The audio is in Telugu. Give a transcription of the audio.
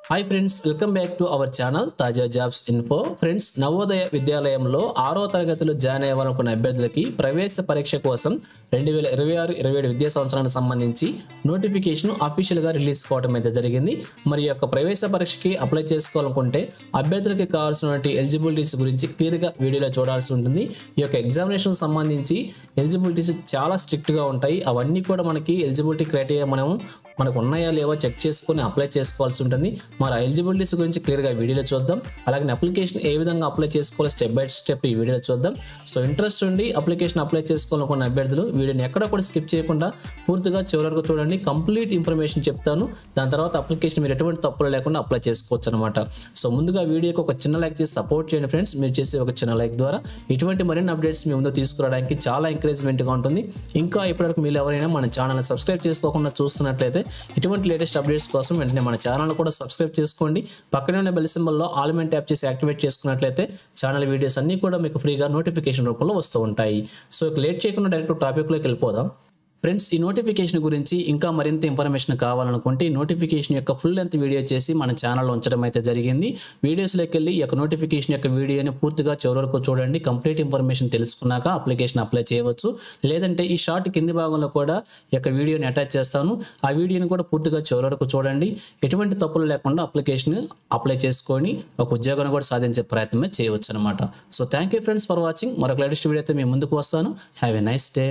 Hi friends, welcome back to our channel తాజా జాబ్స్ ఇన్ఫో. ఫ్రెండ్స్, నవోదయ విద్యాలయంలో 6వ తరగతిలో జాయిన్ అవ్వాలనుకున్న అభ్యర్థులకి ప్రవేశ పరీక్ష కోసం 2026-27 విద్యా సంవత్సరానికి సంబంధించి నోటిఫికేషన్ అఫీషియల్గా రిలీజ్ కావడం అయితే జరిగింది. మరి ఈ యొక్క ప్రవేశ పరీక్షకి అప్లై చేసుకోవాలనుకుంటే అభ్యర్థులకి కావాల్సినటువంటి ఎలిజిబిలిటీస్ గురించి క్లియర్గా వీడియోలో చూడాల్సి ఉంటుంది. ఈ యొక్క ఎగ్జామినేషన్ సంబంధించి ఎలిజిబిలిటీస్ చాలా స్ట్రిక్ట్గా ఉంటాయి. అవన్నీ కూడా మనకి ఎలిజిబిలిటీ క్రైటీరియా మనకు ఉన్నాయా లేవో చెక్ చేసుకొని అప్లై చేసుకోవాల్సి ఉంటుంది. మరి ఆ ఎలిజిబిలిటీస్ గురించి క్లియర్గా వీడియోలో చూద్దాం. అలాగే అప్లికేషన్ ఏ విధంగా అప్లై చేసుకోవాలి స్టెప్ బై స్టెప్ ఈ వీడియోలో చూద్దాం. సో ఇంట్రెస్ట్ ఉండి అప్లికేషన్ అప్లై చేసుకోవాలనుకున్న అభ్యర్థులు వీడియోని ఎక్కడ కూడా స్కిప్ చేయకుండా పూర్తిగా చివరి వరకు చూడండి. కంప్లీట్ ఇన్ఫర్మేషన్ చెప్తాను. దాని తర్వాత అప్లికేషన్ మీరు ఎటువంటి తప్పులు లేకుండా అప్లై చేసుకోవచ్చు అనమాట. సో ముందుగా వీడియోకి ఒక చిన్న లైక్ చేసి సపోర్ట్ చేయండి ఫ్రెండ్స్. మీరు చేసే ఒక చిన్న లైక్ ద్వారా ఇటువంటి మరిన్ని అప్డేట్స్ మీ ముందు తీసుకురావడానికి చాలా ఎంకరేజ్మెంట్గా ఉంటుంది. ఇంకా ఇప్పటివరకు మీరు ఎవరైనా మన ఛానల్ని సబ్స్క్రైబ్ చేసుకోకుండా చూస్తున్నట్లయితే ఇటువంటి లేటెస్ట్ అప్డేట్స్ కోసం వెంటనే మన ఛానల్ కూడా సబ్స్క్రైబ్ చేసుకోండి. పక్కనే ఉన్న బెల్ సింబల్లో ఆల్ మెంట్ ట్యాప్ చేసి యాక్టివేట్ చేసుకున్నట్లయితే ఛానల్ వీడియోస్ అన్నీ కూడా మీకు ఫ్రీగా నోటిఫికేషన్ రూపంలో వస్తూ ఉంటాయి. సో లేట్ చేయకుండా డైరెక్ట్ టాపిక్లోకి వెళ్ళిపోదాం. ఫ్రెండ్స్, ఈ నోటిఫికేషన్ గురించి ఇంకా మరింత ఇన్ఫర్మేషన్ కావాలనుకుంటే ఈ నోటిఫికేషన్ యొక్క ఫుల్ లెంత్ వీడియో చేసి మన ఛానల్లో ఉంచడం అయితే జరిగింది. వీడియోస్లోకి వెళ్ళి ఈ యొక్క నోటిఫికేషన్ యొక్క వీడియోని పూర్తిగా చివరి వరకు చూడండి. కంప్లీట్ ఇన్ఫర్మేషన్ తెలుసుకున్నాక అప్లికేషన్ అప్లై చేయవచ్చు. లేదంటే ఈ షార్ట్ కింది భాగంలో కూడా ఈ యొక్క వీడియోని అటాచ్ చేస్తాను. ఆ వీడియోని కూడా పూర్తిగా చివరి వరకు చూడండి. ఎటువంటి తప్పులు లేకుండా అప్లికేషన్ అప్లై చేసుకొని ఒక ఉద్యోగాన్ని కూడా సాధించే ప్రయత్నమే చేయవచ్చు అనమాట. So thank you friends for watching. మరొక లేటెస్ట్ వీడియోతో మేము ముందుకు వస్తాను. Have a nice day.